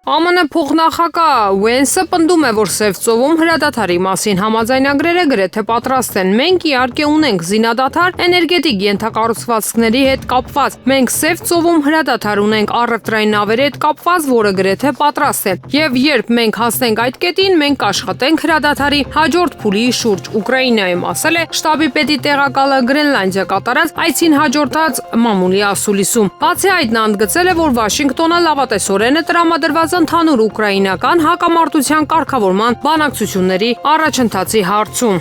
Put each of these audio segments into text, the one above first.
ԱՄՆ փոխնախագահ Վենսը պնդում է, որ Սև ծովում հրադադարի մասին համաձայնագրերը գրեթե պատրաստ են։ Մենք իհարկե ունենք զինադադար էներգետիկ ենթակառուցվածքների հետ կապված։ Մենք Սև ծովում հրադադար ունենք առևտրային նավերի հետ կապված, որը գրեթե պատրաստ է։ Եվ երբ մենք հասնենք այդ կետին, մենք կաշխատենք հրադադարի հաջորդ փուլի շուրջ։ Ուկրաինայում ասել է շտաբի պետի տեղակալը Գրենլանդիա կատարած այցին հաջորդած մամուլի ասուլիսում։ Բացի այդ, նա ընդգծել է, որ Վաշինգտոնը լավատեսորեն է տրամադրված ընդհանուր ուկրաինական հակամարտության կարգավորման բանակցությունների առաջընթացի հարցում։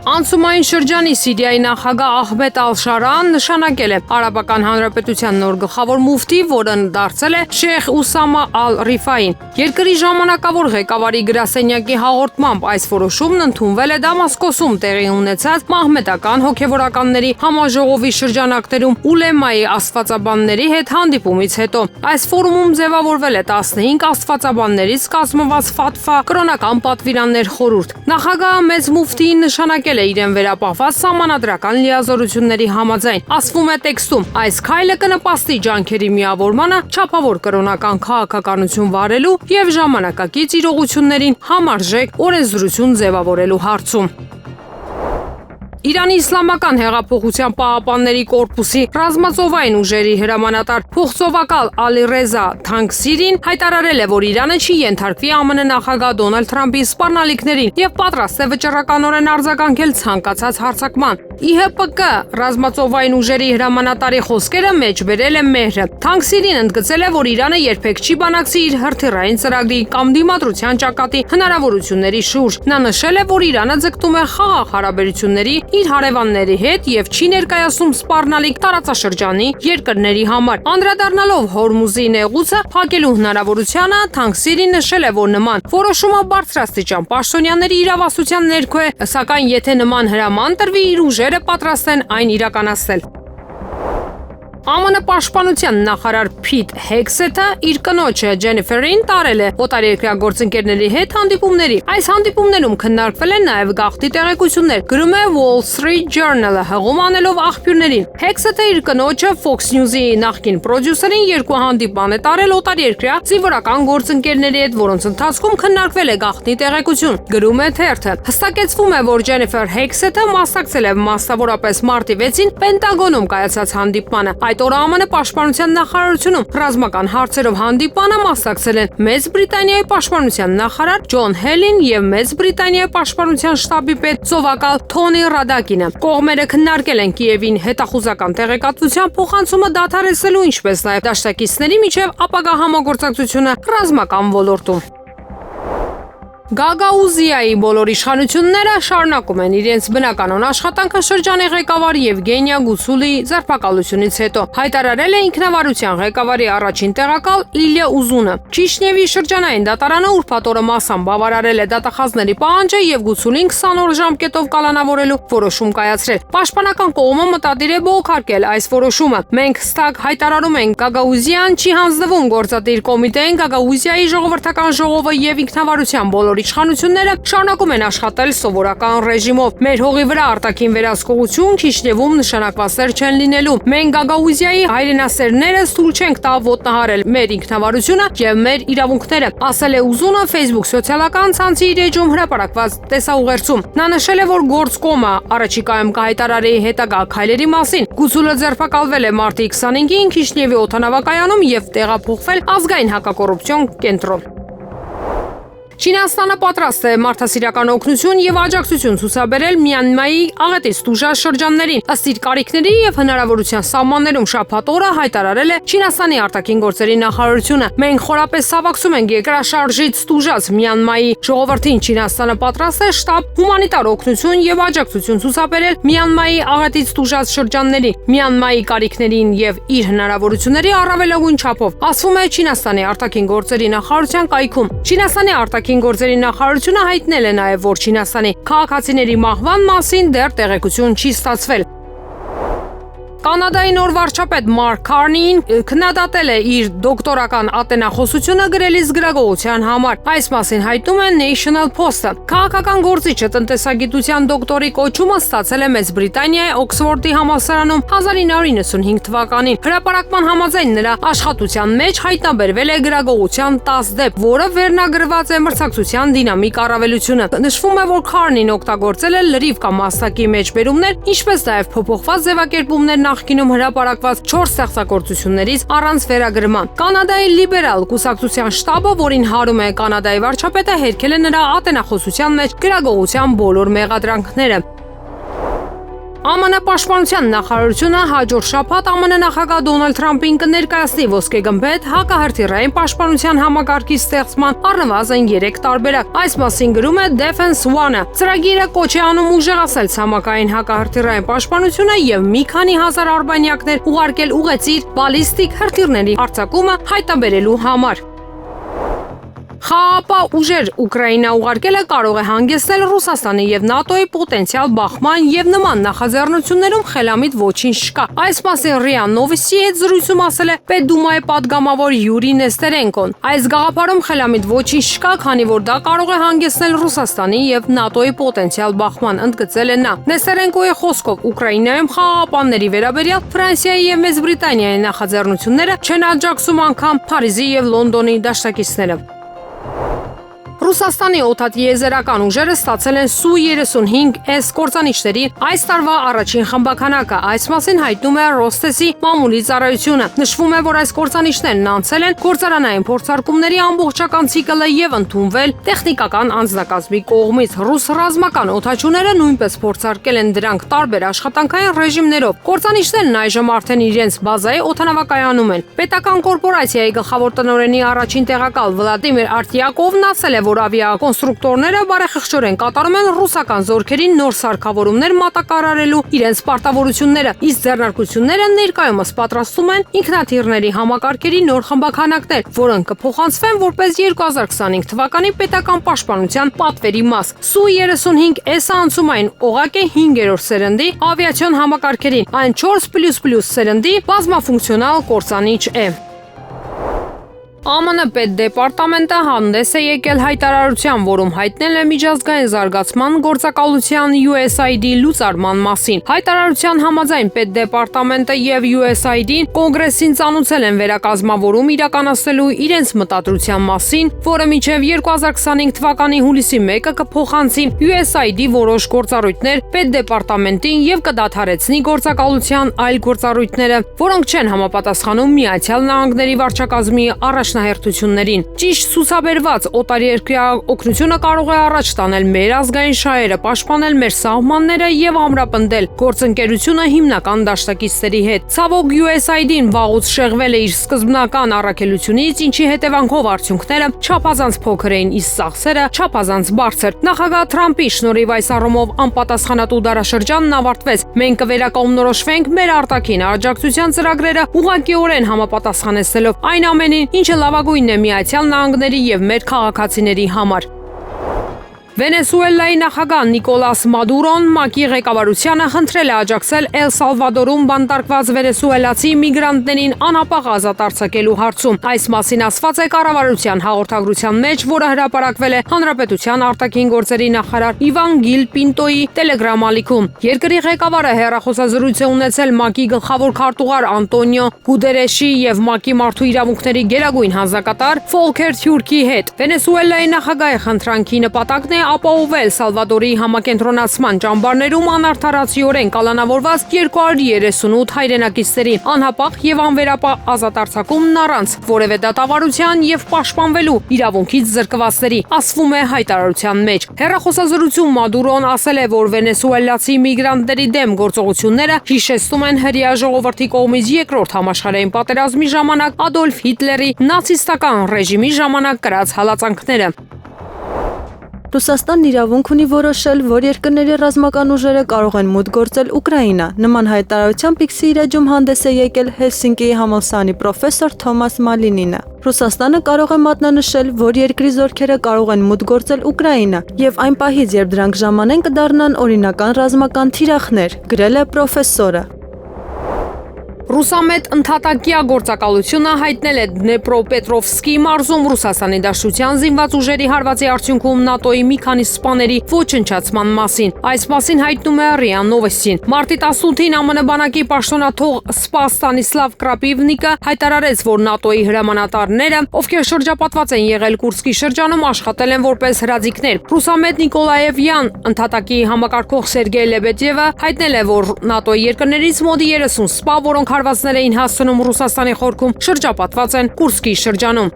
Անցումային շրջանի Սիրիայի նախագահ Ահմեդ Ալ-Շարան նշանակել է Արաբական Հանրապետության նոր գլխավոր մուֆտի, որն դարձել է Շեյխ Ուսամա Ալ-Ռիֆային։ Երկրի ժամանակավոր ղեկավարի գրասենյակի հաղորդմամբ այս որոշումն ընդունվել է Դամասկոսում տեղի ունեցած մահմեդական հոգևորականների համաժողովի շրջանակներում ուլեմայի աստվածաբանների հետ հանդիպումից հետո։ Այս ֆորումում ձևավորվել է 15 աստվածաբաններից կազմված Ֆաթվա կրոնական պատվիրաններ խորհուրդ։ Նախագահը մեծ մուֆտիին նշանակել իրեն վերապահված սահմանադրական լիազորությունների համաձայն։ Ասվում է տեքստում. այս քայլը կնպաստի ջանքերի միավորմանը, չափավոր կրոնական քաղաքականություն վարելու եւ ժամանակակից իրողություններին համարժեք օրենսդրություն ձևավորելու հարցում։ Իրանի Իսլամական հեղափոխության պահապանների կորպուսի ռազմածովային ուժերի հրամանատար փոխծովակալ Ալիրեզա Թանկսիրին հայտարարել է, որ Իրանը չի ենթարկվի ԱՄՆ նախագահ Դոնալդ Թրամփի սպառնալիքներին եւ պատրաստ է վճռականորեն արձագանքել ցանկացած հարձակման։ ԻՀՊԿ ռազմածովային ուժերի հրամանատարի խոսքերը մեջբերել է Մեհրը։ Թանկսիրին ընդգծել է, որ Իրանը երբեք չի բանակցի իր հրթիռային ծրագրի կամ դիմադրության ճակատի հնարավորությունների շուրջ։ Նա նշել է, որ Իրանը ձգտում է խաղաղ հարաբերությունների իր հարևանների հետ եւ չի ներկայացնում սպառնալիք տարածաշրջանի երկրների համար։ Անդրադառնալով Հորմուզի նեղուցը փակելու հնարավորությանը, Թանկսիրին նշել է, որ նման որոշումը բարձրաստիճան պաշտոնյաների իրավասության ներքո է, սակայն եթե նման հրաման տրվի, իր ուժերը պատրաստ են այն իրականացնել։ ԱՄՆ պաշտպանության նախարար Փիթ Հեքսեթը իր կնոջը Ջենիֆերին տարել է օտարերկրյա գործընկերների հետ հանդիպումների։ Այս հանդիպումներում քննարկվել են նաև գաղտնի տեղեկություններ, գրում է Wall Street Journal-ը հղում անելով աղբյուրներին։ Հեքսեթը իր կնոջը Fox News-ի նախկին պրոդյուսերին երկու հանդիպան է տարել օտարերկրյա զինվորական գործընկերների հետ, որոնց ընթացքում քննարկվել է գաղտնի տեղեկություն, գրում է թերթը։ Հստակեցվում է, որ Ջենիֆեր Հեքսեթը մասնակցել է մասնավորապես մարտի 6-ին Պենտագոնում կայացած հանդիպմանը։ Այդ օրը ԱՄՆ պաշտպանության նախարարությունում ռազմական հարցերով հանդիպանը մասնակցել են Մեծ Բրիտանիայի պաշտպանության նախարար Ջոն Հելին եւ Մեծ Բրիտանիայի պաշտպանության շտաբի պետ ծովակալ Թոնի Ռադակինը։ Կողմերը քննարկել են Կիևին հետախուզական տեղեկատվության փոխանցումը դադարեցնելու, ինչպես նաեւ դաշնակիցների միջև ապագա համագործակցությունը ռազմական ոլորտում։ Գագաուզիայի բոլոր իշխանությունները շարունակում են իրենց բնականոն աշխատանքը շրջանի ղեկավար Եվգենիա Գուցուլի ձերբակալությունից հետո, հայտարարել է ինքնավարության ղեկավարի առաջին տեղակալ Իլյա Ուզունը։ Չիշնևի շրջանային դատարանը ուրբաթ օրը մասամբ բավարարել է դատախազների պահանջը եւ Գուցուլին 20 օր ժամկետով կալանավորելու որոշում կայացրել։ Պաշտպանական կողմը մտադիր է բողոքարկել այս որոշումը։ Մենք ստակ հայտարարում ենք, Գագաուզիան չի հանձնվում գործադիր կոմիտեին, Գագաուզիայի ժողովրդական ժողովը եւ ինքնավարության բոլոր իշխանությունները շարունակում են աշխատել սովորական ռեժիմով։ Մեր հողի վրա արտաքին վերահսկողություն Քիշնևում նշանակվածներ չեն լինելու։ Մենք Գագաուզիայի հայրենասերները ցույց չենք տա ոտնահարել մեր ինքնավարությունը եւ մեր իրավունքները, ասել է Ուզունը Facebook սոցիալական ցանցի իր էջում հրապարակված տեսաուղերձում։ Նա նշել է, որ գործկոմը առաջիկայում կհայտարարի հետագա քայլերի մասին։ Գուցուլը ձերբակալվել է մարտի 25-ին Քիշնևի օդանավակայանում եւ տեղափոխվել ազգային հակակոռուպցիոն կենտրոն։ Չինաստանը պատրաստ է մարդասիրական օգնություն եւ աջակցություն ցուցաբերել Մյանմայի աղետից տուժած շրջաններին։ Ըստ իր կարիքների եւ հնարավորության սահմաններում շաբաթ օրը հայտարարել է Չինաստանի արտաքին գործերի նախարարությունը։ Մենք խորապես ցավակցում ենք երկրաշարժից տուժած Մյանմայի ժողովրդին։ Չինաստանը պատրաստ է շտապ հումանիտար օգնություն եւ աջակցություն ցուցաբերել Մյանմայի աղետից տուժած շրջաններին, Մյանմայի կարիքներին եւ իր հնարավորությունների առավելագույն չափով, ասվում է Չինաստանի արտաքին գործերի նախարարության կայքում։ Չինաստանի արտաքին գործերի նախարարությունը հայտնել է նաև, որ Չինաստանի քաղաքացիների մահվան մասին դեռ տեղեկություն չի ստացվել։ Կանադայի նոր վարչապետ Մարկ Քարնին քննադատել է իր դոկտորական ատենախոսությունը գրելիս գրագողության համար։ Այս մասին հայտնում է National Post-ը։ Քաղաքական գործիչը տնտեսագիտության դոկտորի կոչումը ստացել է Մեծ Բրիտանիայի Օքսֆորդի համալսարանում 1995 թվականին։ Հրապարակման համաձայն նրա աշխատության մեջ հայտնաբերվել է գրագողության 10 դեպք, որը վերնագրված է մրցակցության դինամիկ առավելությունը։ Նշվում է, որ Քարնին օգտագործել է լրիվ կամ մաստակի մեջբերումներ, ինչպես նաև փոփոխված ձևակերպումներ նախկինում հրապարակված 4 ստեղծագործություններից առանց վերագրման։ Կանադայի լիբերալ կուսակցության շտաբը, որին հարում է Կանադայի վարչապետը, հերքել է նրա ատենախոսության մեջ գրագողության բոլոր մեղադրանքները։ ԱՄՆ պաշտպանության նախարարությունը հաջորդ շաբաթ ԱՄՆ նախագահ Դոնալդ Թրամփին կներկայացնի ոսկեգմբեթ հակահրթիռային պաշտպանության համակարգի ստեղծման առնվազն 3 տարբերակ։ Այս մասին գրում է Defense One-ը։ Ծրագիրը կոչ է անում ուժեղացնել ցամաքային հակահրթիռային պաշտպանությունը եւ մի քանի հազար արբանյակներ ուղարկել ուղեծիր բալիստիկ հրթիռների արձակումը հայտնաբերելու համար։ Խաղաղապահ ուժեր Ուկրաինա ուղարկելը կարող է հանգեցնել Ռուսաստանի եւ ՆԱՏՕ-ի պոտենցիալ բախման եւ նման նախաձեռնություններում խելամիտ ոչինչ չկա։ Այս մասին ՌԻԱ Նովոստի հետ զրույցում ասել է Պետդումայի падգամավոր Յուրի Նեստերենկոն։ Այս գաղափարում խելամիտ ոչինչ չկա, քանի որ դա կարող է հանգեցնել Ռուսաստանի եւ ՆԱՏՕ-ի պոտենցիալ բախման, ընդգծել է նա։ Նեստերենկոյի խոսքով Ուկրաինայում խաղաղապահների վերաբերյալ Ֆրանսիայի եւ Մեծ Բրիտանիայի նախաձեռնությունները չեն աջակցում անգամ Փարիզի եւ Լոնդոնի դաշնակիցները։ Ռուսաստանի օդատիեզերական ուժերը ստացել են Su-35S կործանիչների այս տարվա առաջին խմբականակը։ Այս մասին հայտնում է Ռոստեսի մամուլի ծառայությունը։ Նշվում է, որ այս կործանիչներն անցել են գործարանային փորձարկումների ամբողջական ցիկլը եւ ընդունվել տեխնիկական անձնակազմի կողմից։ Ռուս ռազմական օդաչուները նույնպես փորձարկել են դրանք տարբեր աշխատանքային ռեժիմներով։ Կործանիչներն այժմ արդեն իրենց բազայի օդանավակայանում են։ Պետական կորպորացիայի գլխավոր տնօրենի առաջին տեղակալ Վլադիմիր Արտիակովն ասել է, որ ավիակոնստրուկտորները բարեխղճորեն կատարում են ռուսական զորքերին նոր սարքավորումներ մատակարարելու իրենց պարտավորությունները, իսկ ձեռնարկությունները ներկայումս պատրաստում են ինքնաթիռների համակարգերի նոր խմբականակներ, որոնք կփոխանցվեն որպես 2025 թվականի պետական պաշտպանության պատվերի մաս։ Su-35S-ը անցումային օղակ է 5-րդ սերնդի ավիացիոն համակարգերին, այն 4++ սերնդի բազմաֆունկցիոնալ կործանիչ է։ ԱՄՆ պետդեպարտամենտը հանդես է եկել հայտարարության, որում հայտնել է միջազգային զարգացման գործակալության USAID լուծարման մասին։ Հայտարարության համաձայն պետդեպարտամենտը եւ USAID-ին կոնգրեսին ծանուցել են վերակազմավորում իրականացնելու իրենց մտադրության մասին, որը մինչև 2025 թվականի հուլիսի 1-ը կփոխանցի USAID-ի որոշ գործառույթներ պետդեպարտամենտին եւ կդադարեցնի գործակալության այլ գործառույթները, որոնք չեն համապատասխանում Միացյալ Նահանգների վարչակազմի առաջնահերթություններին։ Ճիշտ ցուցաբերված օտարերկրյա օգնությունը կարող է առաջ տանել մեր ազգային շահերը, պաշտպանել մեր սահմանները եւ ամրապնդել գործընկերությունը հիմնական դաշնակիցների հետ։ Ցավոք USAID-ին վաղուց շեղվել է իր սկզբնական առաքելությունից, ինչի հետևանքով արդյունքները չափազանց փոքր էին, իսկ ծախսերը չափազանց բարձր։ Նախագահ Թրամփի շնորհիվ այս առումով անպատասխանատու դարաշրջանն ավարտվեց։ Մենք կվերակողմնորոշվենք մեր արտաքին աջակցության ծրագրերը ուղղակիորեն համապատասխանեցնելով այն ամենին, ինչը լավագույնն է Միացյալ Նահանգների եւ մեր քաղաքացիների համար։ Վենեսուելայի նախագահ Նիկոլաս Մադուրոն ՄԱԿ-ի ղեկավարությանը խնդրել է աջակցել Էլ Սալվադորում բանտարկված վենեսուելացի միգրանտներին անապահ ազատ արձակելու հարցում։ Այս մասին ասված է կառավարության հաղորդագրության մեջ, որը հրապարակվել է Հանրապետության արտաքին գործերի նախարար Իվան Գիլ Պինտոյի Telegram ալիքում։ Երկրի ղեկավարը հեռախոսազրույց է ունեցել ՄԱԿ-ի գլխավոր քարտուղար Անտոնիո Գուտերեշի եւ ՄԱԿ-ի մարդու իրավունքների գերագույն հանձնակատար Ֆոլքեր Թյուրքի հետ։ Վենեսուելայի նախագահի խնդրանքի նպատակն է ապահովել Սալվադորի համակենտրոնացման ճամբարներում անարդարացիորեն կալանավորված 238 հայրենակիցների անհապաղ եւ անվերապահ ազատ արձակումն առանց որևէ դատավարության եւ պաշտպանվելու իրավունքից զրկվածների, ասվում է հայտարարության մեջ։ Հեռախոսազրույցում Մադուրոն ասել է, որ վենեսուելացի միգրանտների դեմ գործողությունները հիշեցնում են հրեա ժողովրդի կողմից երկրորդ համաշխարհային պատերազմի ժամանակ Ադոլֆ Հիտլերի նացիստական ռեժիմի ժամանակ կրած հալածանքները։ Ռուսաստանն իրավունք ունի որոշել, որ երկրների ռազմական ուժերը կարող են մուտք գործել Ուկրաինա։ Նման հայտարարությամբ X-ի իր էջում հանդես է եկել Հելսինկիի համալսարանի պրոֆեսոր Թոմաս Մալինինը։ Ռուսաստանը կարող է մատնանշել, որ երկրի զորքերը կարող են մուտք գործել Ուկրաինա, եւ այն պահից, երբ դրանք ժամանեն, կդառնան օրինական ռազմական թիրախներ, գրել է պրոֆեսորը։ Ռուսամետ ընդհատակյա գործակալությունը հայտնել է Դնեպրոպետրովսկի մարզում Ռուսաստանի Դաշնության զինված ուժերի հարվածի արդյունքում ՆԱՏՕ-ի մի քանի սպաների ոչնչացման մասին։ Այս մասին հայտնում է ՌԻԱ Նովոստին։ Մարտի 18-ին ԱՄՆ բանակի պաշտոնաթող սպա Ստանիսլավ Կրապիվնիկը հայտարարեց, որ ՆԱՏՕ-ի հրամանատարները, ովքեր շրջապատված են եղել Կուրսկի շրջանում, աշխատել են որպես հրաձիգներ։ Ռուսամետ Նիկոլաևյան ընդհատակի համակարգող Սերգեյ Լեբեդևը հայտնել է, որ ՆԱՏՕ-ի երկրներից մոտ 30 սպա, որոնք հարվածներ էին հասցնում Ռուսաստանի խորքում, շրջապատված են Կուրսկի շրջանում։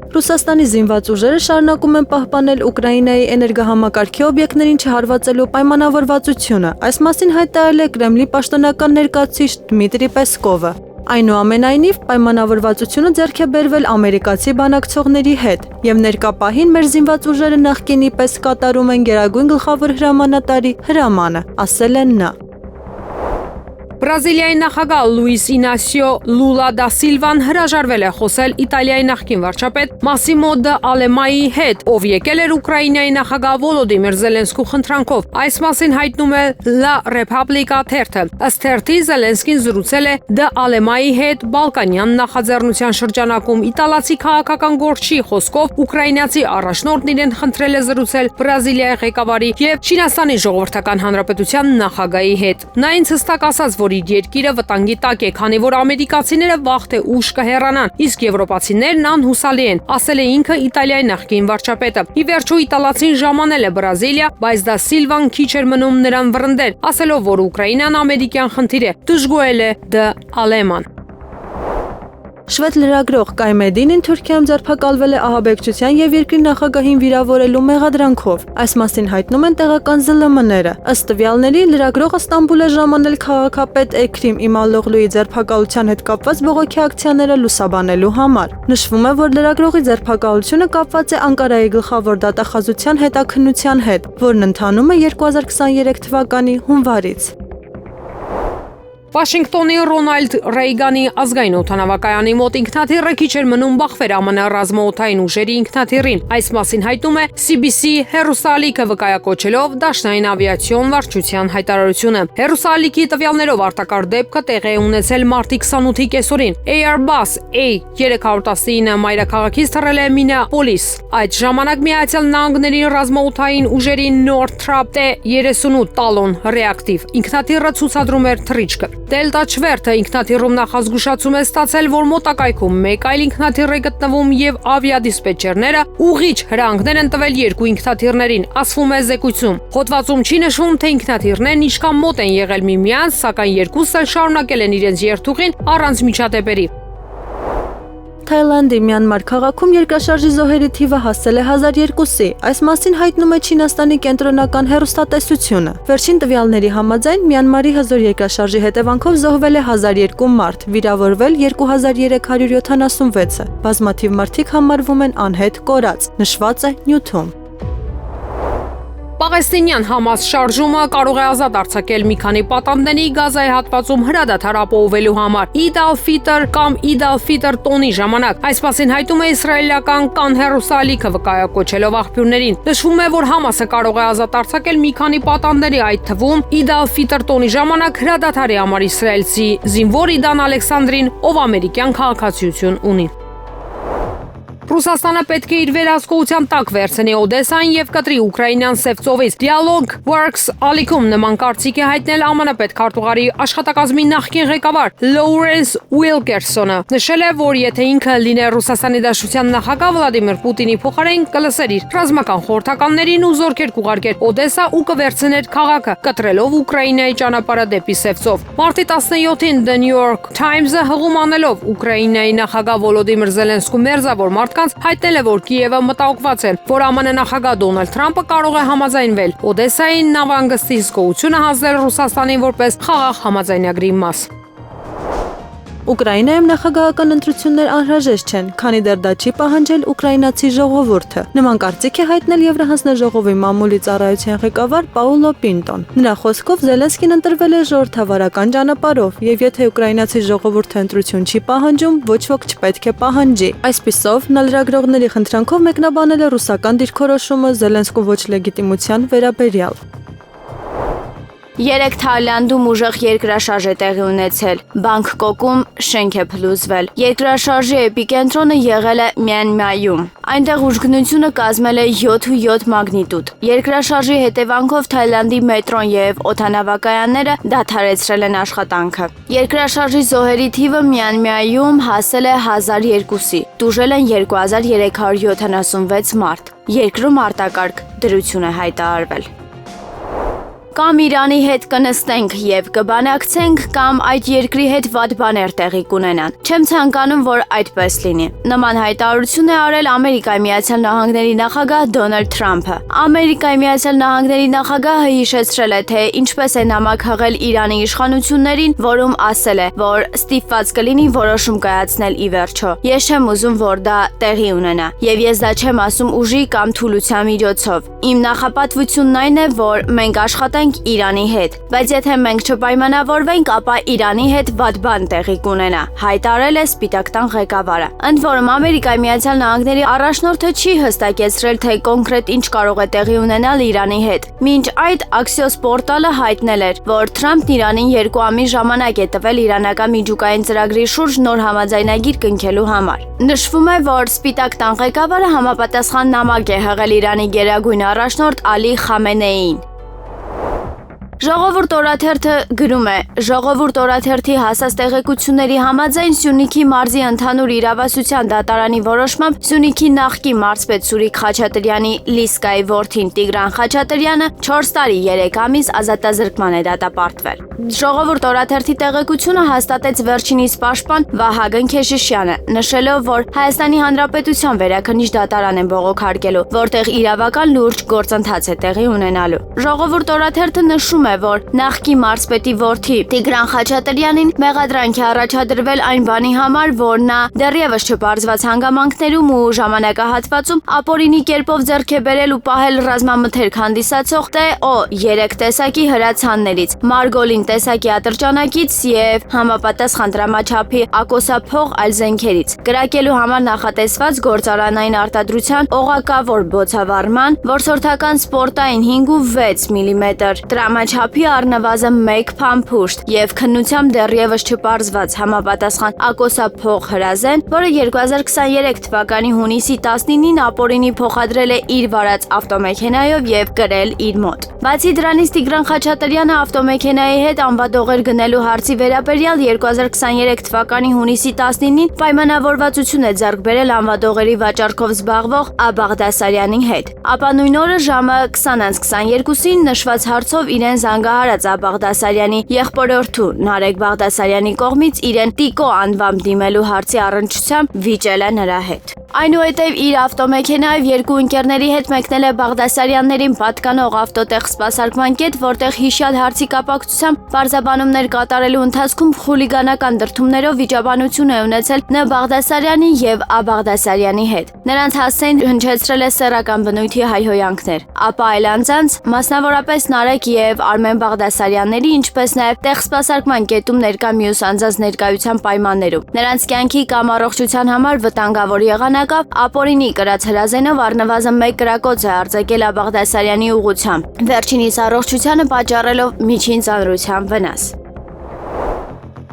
Ռուսաստանի զինված ուժերը շարունակում են պահպանել Ուկրաինայի էներգահամակարգի օբյեկտներին չհարվածելու պայմանավորվածությունը։ Այս մասին հայտարարել է Կրեմլի պաշտոնական ներկայացուցիչ Դմիտրի Պեսկովը։ Այնուամենայնիվ, պայմանավորվածությունը ձեռք է բերվել ամերիկացի բանակցողների հետ, եւ ներկա պահին մեր զինված ուժերը նախկինի պես կատարում են Գերագույն գլխավոր հրամանատարի հրամանը, ասել են նա։ Բրազիլիայի նախագահ Լուիս Ինասիո Լուլա դա Սիլվան հրաժարվել է խոսել Իտալիայի նախկին վարչապետ Մասիմո դը Ալեմայի հետ, ով եկել էր Ուկրաինայի նախագահ Վոլոդիմիր Զելենսկու խնդրանքով։ Այս մասին հայտնում է La Repubblica թերթը։ Ըստ թերթի Զելենսկին զրուցել է դը Ալեմայի հետ Բալկանյան նախաձեռնության շրջանակում։ Իտալացի քաղաքական գործչի խոսքով ուկրաինացի առաջնորդն իրեն խնդրել է զրուցել Բրազիլիայի ղեկավարի եւ Չինաստանի Ժողովրդական Հանրապետության նախագահի հետ։ Նա ինձ հստակ ասաց, որ իր երկիրը վտանգի տակ է, քանի որ ամերիկացիները վաղ թե ուշ կհեռանան, իսկ եվրոպացիներն անհուսալի են, ասել է ինքը Իտալիայի նախկին վարչապետը։ Ի վերջո իտալացին ժամանել է Բրազիլիա, բայց դա Սիլվան քիչ էր մնում նրան վռնդել, ասելով, որ Ուկրաինան ամերիկյան խնդիր է, դժգոհել է դը Ալեման։ Շվեդ լրագրող Կայմեդինին Թուրքիայում ձերբակալվել է ահաբեկչության եւ երկրի նախագահին վիրավորելու մեղադրանքով։ Այս մասին հայտնում են տեղական ԶԼՄ-ները։ Ըստ տվյալների, լրագրողը Ստամբուլ է ժամանել քաղաքապետ Էքրիմ Իմալօղլուի ձերբակալության հետ կապված բողոքի ակցիաները լուսաբանելու համար։ Նշվում է, որ լրագրողի ձերբակալությունը կապված է Անկարայի գլխավոր դատախազության հետաքննության հետ, որն ընթանում է 2023 թվականի հունվարից։ Վաշինգտոնի Ռոնալդ Ռեյգանի ազգային օդանավակայանի մոտ ինքնաթիռը քիչ էր մնում բախվեր ԱՄՆ ռազմաօդային ուժերի ինքնաթիռին։ Այս մասին հայտնում է CBC հեռուստաալիքը վկայակոչելով Դաշնային ավիացիոն վարչության հայտարարությունը։ Հեռուստաալիքի տվյալներով արտակարգ դեպքը տեղի է ունեցել մարտի 28-ի կեսօրին։ Airbus A319 մայրաքաղաքից թռել է Մինեապոլիս։ Այդ ժամանակ Միացյալ Նահանգների ռազմաօդային ուժերի Northrop T-38 Talon ռեակտիվ ինքնաթիռը ցուցադրում էր թռիչքը։ Դելտա 4-ը ինքնաթիռում նախազգուշացում է ստացել, որ մոտակայքում մեկ այլ ինքնաթիռ է գտնվում եւ ավիադիսպետչերները ուղիչ հրահանգներ են տվել երկու ինքնաթիռներին, ասվում է զեկույցում։ Հոդվածում չի նշվում, թե ինքնաթիռներն ինչքան մոտ են եղել միմյանց, սակայն երկուսը էլ շարունակել են իրենց երթուղին առանց միջադեպերի։ Թայլանդի Մյանմար քաղաքում երկրաշարժի զոհերի թիվը հասել է 1002-ի։ Այս մասին հայտնում է Չինաստանի կենտրոնական հեռուստատեսությունը։ Վերջին տվյալների համաձայն Մյանմարի հզոր երկրաշարժի հետևանքով զոհվել է 1002 մարդ, վիրավորվել 2376-ը։ Բազմաթիվ մարդիկ համարվում են անհետ կորած, նշված է նյութում։ Պաղեստինյան Համաս շարժումը կարող է ազատ արձակել մի քանի պատանդների Գազայի հատվածում հրադադար ապահովելու համար Իդ ալ-Ֆիտր կամ Իդ ալ-Ֆիտր տոնի ժամանակ։ Այս մասին հայտում է իսրայելական Կանն հեռուստաալիքը վկայակոչելով աղբյուրներին։ Նշվում է, որ Համասը կարող է ազատ արձակել մի քանի պատանդների, այդ թվում Իդ ալ-Ֆիտր տոնի ժամանակ հրադադարի համար իսրայելցի զինվոր Իդան Ալեքսանդրին, ով ամերիկյան քաղաքացիություն ունի։ Ռուսաստանը պետք է իր վերահսկողության տակ վերցնի Օդեսան եւ կտրի Ուկրաինան Սև ծովից։ Dialogue Works ալիքում նման կարծիք է հայտնել ԱՄՆ պետքարտուղարի աշխատակազմի նախկին ղեկավար Լոուրենս Ուիլկերսոնը։ Նշել է, որ եթե ինքը լիներ Ռուսաստանի Դաշնության նախագահ Վլադիմիր Պուտինի փոխարեն, կլսեր իր ռազմական խորհրդականներին ու զորքեր կուղարկեր Օդեսա ու կվերցներ քաղաքը, կտրելով Ուկրաինայի ճանապարհը դեպի Սև ծով։ Մարտի 17-ին The New York Times-ը հղում անելով Ուկրաինայի նախագահ Վոլոդիմիր Զելենսկու մերձավոր մարդկանց հայտնել է, որ Կիևը մտահոգված է, որ ԱՄՆ նախագահ Դոնալդ Թրամփը կարող է համաձայնվել Օդեսայի նավահանգստի հսկողությունը հանձնել Ռուսաստանին որպես խաղաղ համաձայնագրի մաս։ Ուկրաինայում նախագահական ընտրություններ անհրաժեշտ չեն, քանի դեռ դա չի պահանջել ուկրաինացի ժողովուրդը։ Նման կարծիք է հայտնել Եվրահանձնաժողովի մամուլի ծառայության ղեկավար Պաուլո Պինտոն։ Նրա խոսքով Զելենսկին ընտրվել է ժողովրդավարական ճանապարհով, եւ եթե ուկրաինացի ժողովուրդը ընտրություն չի պահանջում, ոչ ոք չպետք է պահանջի։ Այսպիսով, նա լրագրողների խնդրանքով մեկնաբանել է ռուսական դիրքորոշումը Զելենսկու ոչ լեգիտիմության վերաբերյալ։ Երեք Թայլանդում ուժեղ երկրաշարժ է տեղի ունեցել։ Բանգկոկում շենք է փլուզվել։ Երկրաշարժի էպիկենտրոնը եղել է Մյանմարում։ Այնտեղ ուժգնությունը կազմել է 7.7 մագնիտուդ։ Երկրաշարժի հետևանքով Թայլանդի մետրոն եւ օդանավակայանները դադարեցրել են աշխատանքը։ Երկրաշարժի զոհերի թիվը Մյանմարում հասել է 1002-ի։ Տուժել են 2376 մարդ։ Երկրում արտակարգ դրություն է հայտարարվել։ Կամ Իրանի հետ կնստենք եւ կբանակցենք, կամ այդ երկրի հետ վատ բաներ տեղի կունենան։ Չեմ ցանկանում, որ այդպես լինի։ Նման հայտարարություն է արել Ամերիկայի Միացյալ Նահանգների նախագահ Դոնալդ Թրամփը։ Ամերիկայի Միացյալ Նահանգների նախագահը հիշեցրել է, թե ինչպես է նամակ հղել Իրանի իշխանություններին, որում ասել է, որ ստիպված կլինի որոշում կայացնել ի վերջո։ Ես չեմ ուզում, որ դա տեղի ունենա, եւ ես դա չեմ ասում ուժի կամ թուլության միջոցով։ Իմ նախապատվությունն այն է, որ մենք աշխատենք Իրանի հետ, բայց եթե մենք չպայմանավորվենք, ապա Իրանի հետ վատ բան տեղի կունենա, հայտարարել է Սպիտակ տան ղեկավարը։ Ընդ որում Ամերիկայի Միացյալ Նահանգների առաջնորդը չի հստակեցրել, թե կոնկրետ ինչ կարող է տեղի ունենալ Իրանի հետ։ Մինչ այդ Axios պորտալը հայտնել էր, որ Թրամփն Իրանին 2 ամիս ժամանակ է տվել իրանական միջուկային ծրագրի շուրջ նոր համաձայնագիր կնքելու համար։ Նշվում է, որ Սպիտակ տան ղեկավարը համապատասխան նամակ է հղել Իրանի գերագույն առաջնորդ Ալի Խամենեիին։ Ժողովուրդ օրաթերթը գրում է. Ժողովուրդ օրաթերթի հասած տեղեկությունների համաձայն Սյունիքի մարզի ընդհանուր իրավասության դատարանի որոշմամբ Սյունիքի նախկին մարզպետ Սուրիկ Խաչատրյանի Լիսկայի որդին Տիգրան Խաչատրյանը 4 տարի 3 ամիս ազատազրկման է դատապարտվել։ Ժողովուրդ օրաթերթի տեղեկությունը հաստատեց վերջինիս պաշտպան Վահագն Քեշիշյանը, նշելով, որ Հայաստանի Հանրապետության վերաքննիչ դատարան են բողոքարկելու, որտեղ իրավական լուրջ գործընթաց է տեղի ունենալու։ Ժողովուրդ օրաթերթը նշում է, որ նախկին մարզպետի որդի Տիգրան Խաչատրյանին մեղադրանք է առաջադրվել այն բանի համար, որ նա դեռևս չպարզված հանգամանքներում ու ժամանակահատվածում ապօրինի կերպով ձեռք է բերել ու պահել ռազմամթերք հանդիսացող TO3 տեսակի հրացաններից, Մարգոլին տեսակի ատրճանակից եւ համապատասխան դրամաչափի ակոսափող այլ զենքերից, կրակելու համար նախատեսված գործարանային արտադրության օղակավոր բոցավառման, որսորդական սպորտային 5.6 մմ դրամաչափի առնվազն 1 փամփուշտ եւ քննությամբ դեռևս չպարզված համապատասխան ակոսափող հրազեն, որը 2023 թվականի հունիսի 19-ին ապօրինի փոխադրել է իր վարած ավտոմեքենայով եւ կրել իր մոտ։ Բացի դրանից Տիգրան Խաչատրյանը ավտոմեքենայի հետ անվադողեր գնելու հարցի վերաբերյալ 2023 թվականի հունիսի 19-ին պայմանավորվածություն է ձեռք բերել անվադողերի վաճառքով զբաղվող Ա Բաղդասարյանի հետ։ Ապա նույն օրը ժամը 20:22-ին նշված հարցով իրեն զանգահարած Ա Բաղդասարյանի եղբորորդու Նարեկ Բաղդասարյանի կողմից իրեն Տիկո անվամբ դիմելու հարցի առնչությամբ վիճել է նրա հետ։ Այնուհետև իր ավտոմեքենայով երկու ընկերների հետ մեկնել է Բաղդասարյաններին պատկանող ավտոտեղ սպասարկման կետ, որտեղ հիշյալ հարցի կապակցությամբ պարզաբանումներ կատարելու ընթացքում խուլիգանական դրդումներով վիճաբանություն է ունեցել Ն Բաղդասարյանի եւ Ա Բաղդասարյանի հետ։ Նրանց հասցեն հնչեցրել է սեռական բնույթի հայհոյանքներ, ապա այլ անձանց, մասնավորապես Նարեկ եւ Արմեն Բաղդասարյանների, ինչպես նաեւ տեղ սպասարկման կետում ներկա մյուս անձանց ներկայության պայմաններում։ Նրանց կյանքի կամ առողջության համար վտանգավոր եղանակով ապօրինի կրած հրազենով առնվազն 1 կրակոց է արձակել Ա Բաղդասարյանի ուղղությամբ, վերջինիս առողջությանը պատճառելով միջին ծանրության վնաս։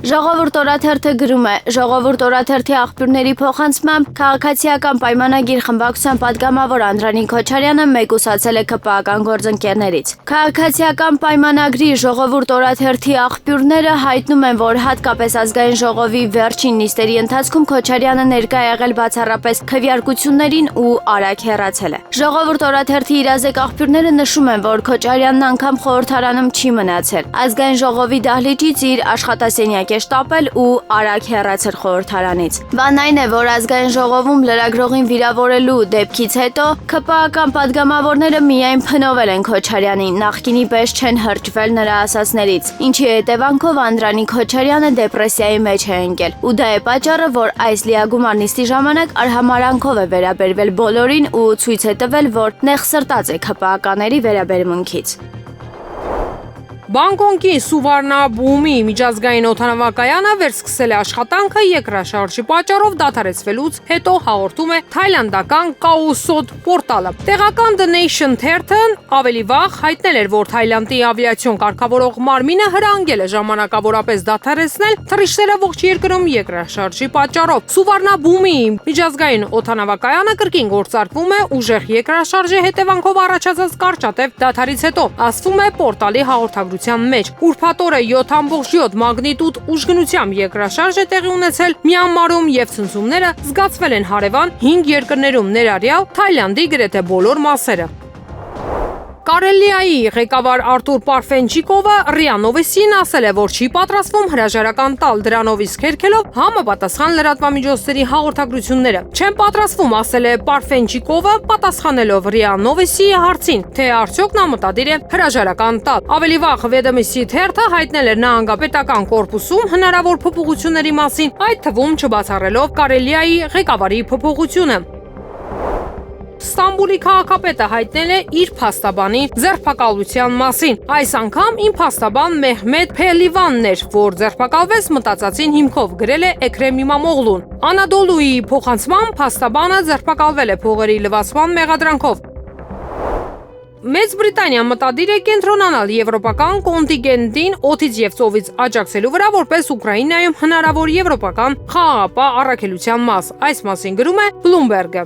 Ժողովուրդ օրաթերթը գրում է. Ժողովուրդ օրաթերթի աղբյուրների փոխանցմամբ քաղաքացիական պայմանագիր խմբակցության падգամավոր Անդրանիկ Քոչարյանը մեկուսացել է ԿՊԱ-ական գործընկերներից։ Քաղաքացիական պայմանագրի Ժողովուրդ օրաթերթի աղբյուրները հայտնում են, որ հատկապես ազգային ժողովի վերջին նիստերի ընթացքում Քոչարյանը ներկա է եղել բացառապես քվեարկություններին ու արագ հեռացել է։ Ժողովուրդ օրաթերթի իրազեկ աղբյուրները նշում են, որ Քոչարյանն անգամ խորհրդարանում չի մնացել։ Ազգային ժողովի դահլիճից իր աշխատասենյակ շտապել ու արագ հեռացել խորհրդարանից։ Բանն այն է, որ ազգային ժողովում լրագրողին վիրավորելու դեպքից հետո ԿՊԱ-ական падգամավորները միայն փնովել են Քոչարյանին, նախկինի պես չեն հրճվել նրա ասածներից, ինչի հետևանքով Անդրանիկ Քոչարյանը դեպրեսիայի մեջ է ընկել։ Ու դա է պատճառը, որ այս լիագումար նիստի ժամանակ արհամարանքով է վերաբերվել բոլորին ու ցույց է տվել, որ նեղսրտած է ԿՊԱ-ականների վերաբերմունքից։ Բանգկոկի Սուվարնաբհումի միջազգային օդանավակայանը վերսկսել է աշխատանքը երկրաշարժի պատճառով դադարեցվելուց հետո, հաղորդում է թայլանդական Kaosod պորտալը։ Տեղական The Nation թերթն ավելի վաղ հայտնել էր, որ Թայլանդի ավիացիոն կարգավորող մարմինը հրանգել է ժամանակավորապես դադարեցնել թռիչքները ողջ երկրում երկրաշարժի պատճառով։ Սուվարնաբհումի միջազգային օդանավակայանը կրկին գործարկվում է ուժեղ երկրաշարժի հետևանքով առաջացած կարճատև դադարից հետո, ասվում է պորտալի հաղորդագրության մեջ։ Ուրբաթ օրը 7.7 մագնիտուդ ուժգնությամբ երկրաշարժ է տեղի ունեցել Մյանմարում եւ ցնցումները զգացվել են հարևան 5 երկրներում, ներառյալ Թայլանդի գրեթե բոլոր մասերը։ Կարելիայի ղեկավար Արտուր Պարֆենջիկովը ՌԻԱ Նովոստին ասել է, որ չի պատրաստվում հրաժարական տալ դրանով իսկ հերքելով համապատասխան լրատվամիջոցների հաղորդագրությունները։ Չեմ պատրաստվում, ասել է Պարֆենջիկովը, պատասխանելով ՌԻԱ Նովոստի հարցին, թե արդյոք նա մտադիր է հրաժարական տալ։ Ավելի վաղ Վեդոմստի թերթը հայտնել էր նահանգապետական կորպուսում հնարավոր փոփոխությունների մասին, այդ թվում չբացառելով Կարելիայի ղեկավարի փոփոխությունը։ Ստամբուլի քաղաքապետը հայտնել է իր փաստաբանի ձերբակալության մասին։ Այս անգամ իմ փաստաբան Մեհմեդ Փելիվանն էր, որ ձերբակալվեց մտածածին հիմքով, գրել է Էքրեմ Իմամօղլուն։ Անադոլուի փոխանցման փաստաբանը ձերբակալվել է փողերի լվացման մեղադրանքով։ Մեծ Բրիտանիան մտադիր է կենտրոնանալ եվրոպական կոնտինգենտին օդից եւ ծովից աջակցելու վրա, որպես Ուկրաինայում հնարավոր եվրոպական խաղաղապահ առաքելության մաս։ Այս մասին գրում է Bloomberg-ը։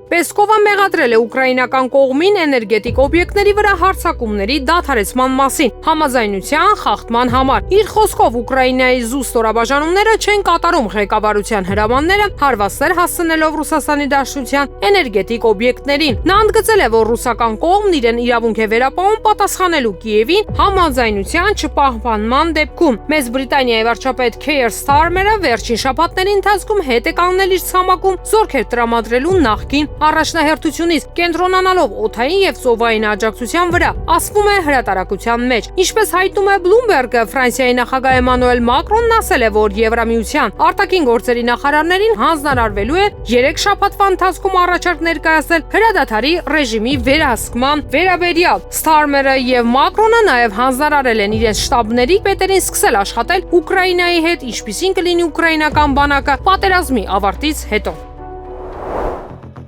Պեսկովը մեղադրել է ուկրաինական կողմին էներգետիկ օբյեկտների վրա հարձակումների դադարեցման մասին համաձայնության խախտման համար։ Իր խոսքով Ուկրաինայի զուսպ ստորաբաժանումները չեն կատարում ղեկավարության հրամանները հարվածներ հասցնելով Ռուսաստանի Դաշնության էներգետիկ օբյեկտներին։ Նա ընդգծել է, որ ռուսական կողմն իրեն իրավունք է վերապահում պատասխանելու Կիևին համաձայնության չպահպանման դեպքում։ Մեծ Բրիտանիայի վարչապետ Քեյր Ստարմերը վերջին շաբաթների ընթացքում հետ է կանգնել իր ցամաքում զորքեր տրամադրելու նախկին առաջնահերթությունից կենտրոնանալով օդային եւ ծովային աջակցության վրա, ասվում է հրատարակության մեջ։ Ինչպես հայտնում է Bloomberg-ը, Ֆրանսիայի նախագահ Էմանուել Մակրոնն ասել է, որ Եվրամիության արտաքին գործերի նախարարներին հանձնարարվելու է 3 շաբաթվա ընթացքում առաջարկ ներկայացնել հրադադարի ռեժիմի վերահսկման վերաբերյալ։ Ստարմերը եւ Մակրոնը նաեւ հանձնարարել են իրենց շտաբների պետերին սկսել աշխատել Ուկրաինայի հետ, ինչպիսին կլինի ուկրաինական բանակը պատերազմի ավարտից հետո։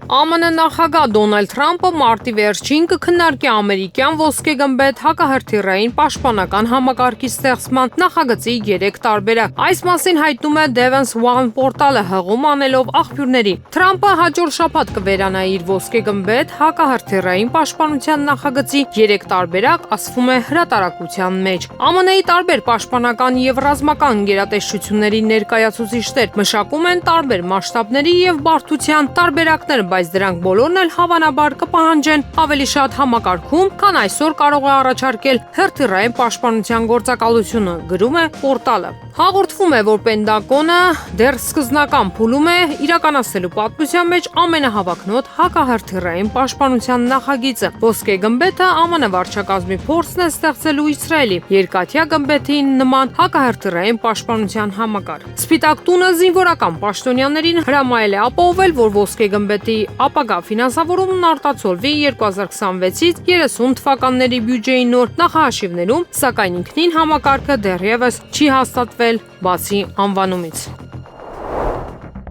ԱՄՆ նախագահ Դոնալդ Թրամփը մարտի վերջին կքննարկի ամերիկյան ոսկեգմբեթ հակահրթիռային պաշտպանական համակարգի ստեղծման նախագծի 3 տարբերակ։ Այս մասին հայտնում է Defense One պորտալը հղում անելով աղբյուրներին։ Թրամփը հաջորդ շաբաթ կվերանայի իր ոսկեգմբեթ հակահրթիռային պաշտպանության նախագծի 3 տարբերակ, ասվում է հրատարակության մեջ։ ԱՄՆ-ի տարբեր պաշտպանական եւ ռազմական գերատեսչությունների ներկայացուցիչներ մշակում են տարբեր մասշտաբների եւ բարդության տարբերակներ, բայց դրանք բոլորն էլ հավանաբար կպահանջեն ավելի շատ համակարգում, քան այսօր կարող է առաջարկել հրթիռային պաշտպանության գործակալությունը, գրում է պորտալը։ Հաղորդվում է, որ Պենտագոնը դեռ սկզբնական փուլում է իրականացնելու պատմության մեջ ամենահավակնոտ հակահրթիռային պաշտպանության նախագիծը։ Ոսկե գմբեթը ԱՄՆ վարչակազմի փորձն է ստեղծելու Իսրայելի երկաթյա գմբեթի նման հակահրթիռային պաշտպանության համակարգ։ Սպիտակ տունը զինվորական պաշտոնյաներին հրամայել է ապահովել, որ ոսկե գմբեթի ապագա ֆինանսավորումն արտացոլվի 2026-ից 30 թվականների բյուջեի նոր նախահաշիվներում, սակայն ինքնին համակարգը դեռևս չի հաստատվել բացի անվանումից։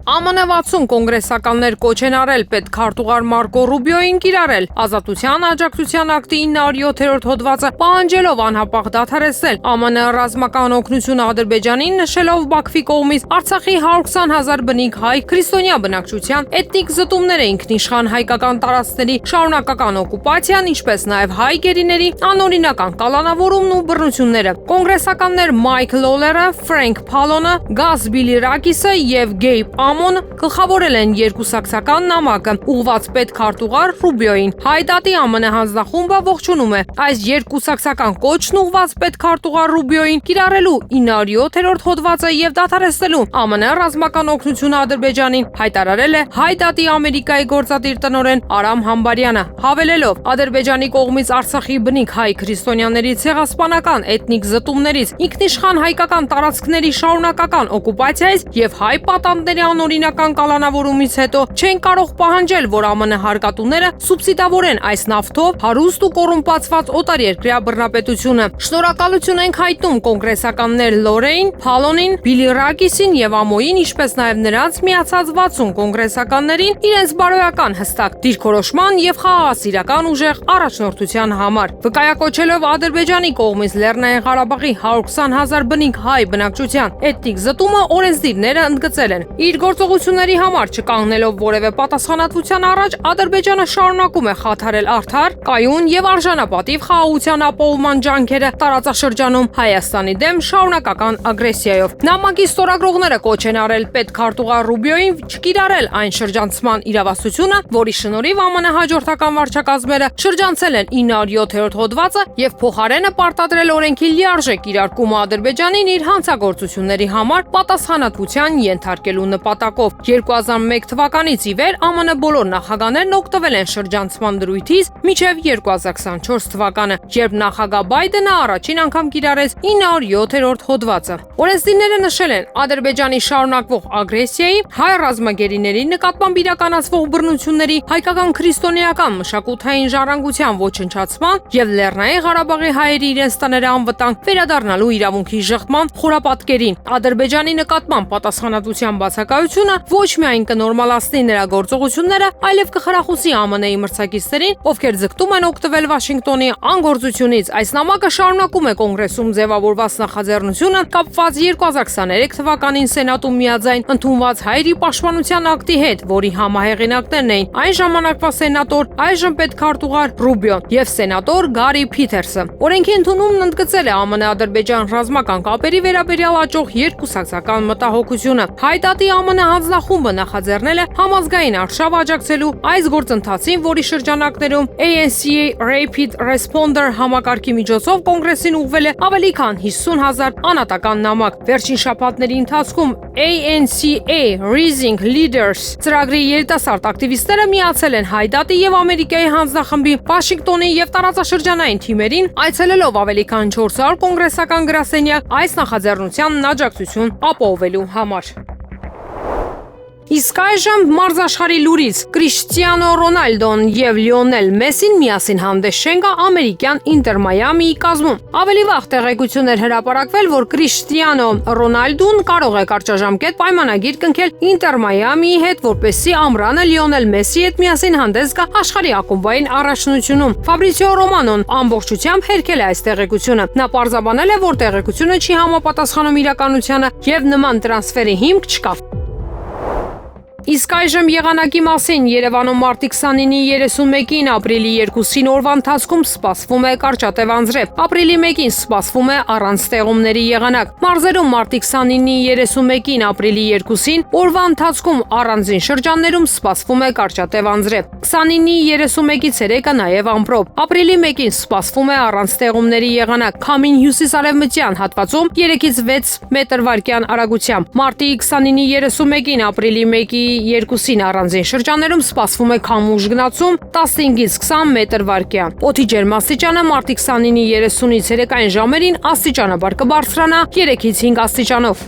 ԱՄՆ 60 կոնգրեսականներ կոչ են արել պետքարտուղար Մարկո Ռուբիոյին կիրառել Ազատության աջակցության ակտի 907-րդ հոդվածը, պահանջելով անհապաղ դադարեցնել ԱՄՆ ռազմական օգնությունը Ադրբեջանին, նշելով Բաքվի կողմից Արցախի 120,000 բնիկ հայ քրիստոնյա բնակչության էթնիկ զտումները, ինքնիշխան հայկական տարածքների շարունակական օկուպացիան, ինչպես նաև հայ գերիների անօրինական կալանավորումն ու բռնությունները։ Կոնգրեսականներ Մայք Լոլերը, Ֆրենկ Փալոնը, Գաս Բիլիրակիսը եւ Գեյբ գլխավորել են երկուսակցական նամակը ուղված պետքարտուղար Ռուբիոյին։ Հայդատի ԱՄՆ հանձնախումբը ողջունում է այս երկուսակցական կոչն ուղված պետքարտուղար Ռուբիոյին կիրառելու 907-րդ հոդվածը եւ դադարեցնելու ԱՄՆ ռազմական օգնությունը Ադրբեջանին, հայտարարել է Հայդատի Ամերիկայի գործադիր տնօրեն Արամ Համբարյանը, հավելելով Ադրբեջանի կողմից Արցախի բնիկ հայ քրիստոնյաների ցեղասպանական էթնիկ զտումներից, ինքնիշխան հայկական տարածքների շարունակական օկուպացիայից եւ հայ պատանդների կենօրինական կալանավորումից հետո չեն կարող պահանջել, որ ԱՄՆ հարկատուները սուբսիդավորեն այս նավթով հարուստ ու կոռումպացված օտարերկրյա բռնապետությունը։ Շնորհակալություն ենք հայտնում կոնգրեսականներ Լորեին Փալոնին, Բիլի Ռակիսին եւ Ամոյին, ինչպես նաեւ նրանց միացած 60 կոնգրեսականներին իրենց բարոյական հստակ դիրքորոշման եւ խաղաղասիրական ուժեղ առաջնորդության համար։ Վկայակոչելով Ադրբեջանի կողմից Լեռնային Ղարաբաղի 120,000 բնիկ հայ բնակչության էթնիկ զտումը, օրենսդիրները ընդգծել են. իր գործողությունների համար չկանգնելով որևէ պատասխանատվության առաջ, Ադրբեջանը շարունակում է խաթարել արդար, կայուն եւ արժանապատիվ խաղաղության ապահովման ջանքերը տարածաշրջանում Հայաստանի դեմ շարունակական ագրեսիայով։ Նամակի ստորագրողները կոչ են արել պետքարտուղար Ռուբիոյին չկիրառել այն շրջանցման իրավասությունը, որի շնորհիվ ԱՄՆ հաջորդական վարչակազմերը շրջանցել են 907-րդ հոդվածը եւ փոխարենը պարտադրել օրենքի լիարժեք կիրարկումը Ադրբեջանին իր հանցագործությունների համար պատասխանատվության ենթարկելու նպատակով։ 2001 թվականից ի վեր ԱՄՆ բոլոր նախագահներն օգտվել են շրջանցման դրույթից մինչև 2024 թվականը, երբ նախագահ Բայդենը առաջին անգամ կիրառեց 907-րդ հոդվածը։ Օրենսդիրները նշել են Ադրբեջանի շարունակվող ագրեսիայի, հայ ռազմագերիների նկատմամբ իրականացվող բռնությունների, հայկական քրիստոնեական մշակութային ժառանգության ոչնչացման եւ Լեռնային Ղարաբաղի հայերի իրենց տները անվտանգ վերադառնալու իրավունքի ժխտման խորապատկերին։ Ադրբեջանի նկատմամբ պատասխանատվության բացակայությունը ոչ միայն կնորմալացնի նրա գործողությունները, այլև կխրախուսի ԱՄՆ-ի մրցակիցներին, ովքեր ձգտում են օգտվել Վաշինգտոնի անգործությունից։ Այս նամակը շարունակում է կոնգրեսում ձևավորված նախաձեռնությունը կապված 2023 թվականին Սենատում միաձայն ընդունված հայերի պաշտպանության ակտի հետ, որի համահեղինակներն էին այն ժամանակվա սենատոր, այժմ պետքարտուղար Ռուբիոն եւ սենատոր Գարի Փիթերսը։ Օրենքի ընդունումն ընդգծել է ԱՄՆ-Ադրբեջան ռազմական կապերի վերաբերյալ աճող երկուսակցական մտահոգությունը։ Հայտատի ԱՄՆ հանձնախումբը նախաձեռնել է համազգային արշավ աջակցելու այս գործընթացին, որի շրջանակներում ANCA Rapid Responder համակարգի միջոցով կոնգրեսին ուղղվել է ավելի քան 50,000 անհատական նամակ։ Վերջին շաբաթների ընթացքում ANCA Rising Leaders ծրագրի երիտասարդ ակտիվիստները միացել են Հայդատի եւ Ամերիկայի հանձնախմբի Վաշինգտոնի եւ տարածաշրջանային թիմերին, այցելելով ավելի քան 400 կոնգրեսական գրասենյակ այս նախաձեռնությանն աջակցություն ապահովելու համար։ Իսկ այժմ մարզաշխարհի լուրից Կրիշտիանո Ռոնալդոն եւ Լիոնել Մեսին միասին հանդես չեն գա ամերիկյան Ինտեր Մայամիի կազմում։ Ավելի վաղ տեղեկություններ հրապարակվել, որ Կրիշտիանո Ռոնալդոն կարող է կարճաժամկետ պայմանագիր կնքել Ինտեր Մայամիի հետ, որպեսզի ամռանը Լիոնել Մեսիի հետ միասին հանդես գա աշխարհի ակումբային առաջնությունում։ Ֆաբրիցիո Ռոմանոն ամբողջությամբ հերքել է այս տեղեկությունը։ Նա պարզաբանել է, որ տեղեկությունը չի համապատասխանում իրականությանը եւ նման տրանսֆերի հիմք չկա։ Իսկ այժմ եղանակի մասին Երևանում մարտի 29-ի 31-ին ապրիլի 2-ին օրվա ընթացքում սպասվում է կարճատև անձրև։ Ապրիլի 1-ին սպասվում է առանց ստեղումների եղանակ։ Մարզերում մարտի 29-ի 31-ին ապրիլի 2-ին օրվա ընթացքում առանձին շրջաններում սպասվում է կարճատև անձրև։ 29-ի 31-ի ցերեկը նաև ամպրոպ։ Ապրիլի 1-ին սպասվում է առանց ստեղումների եղանակ։ Քամին հյուսիսարևմտյան հատվածում 3-ից 6 մետր/վայրկյան արագությամբ։ Մարտի 29-ի 31-ին ապրիլի 1-ի 2-ին առանձին շրջաններում սպասվում է քամուշ գնացում 15-ից 20 մետր/վայրկյան։ Օդի ջերմաստիճանը մարտի 29-ի 30-ի ցերեկային ժամերին աստիճանաբար կբարձրանա 3-ից 5 աստիճանով։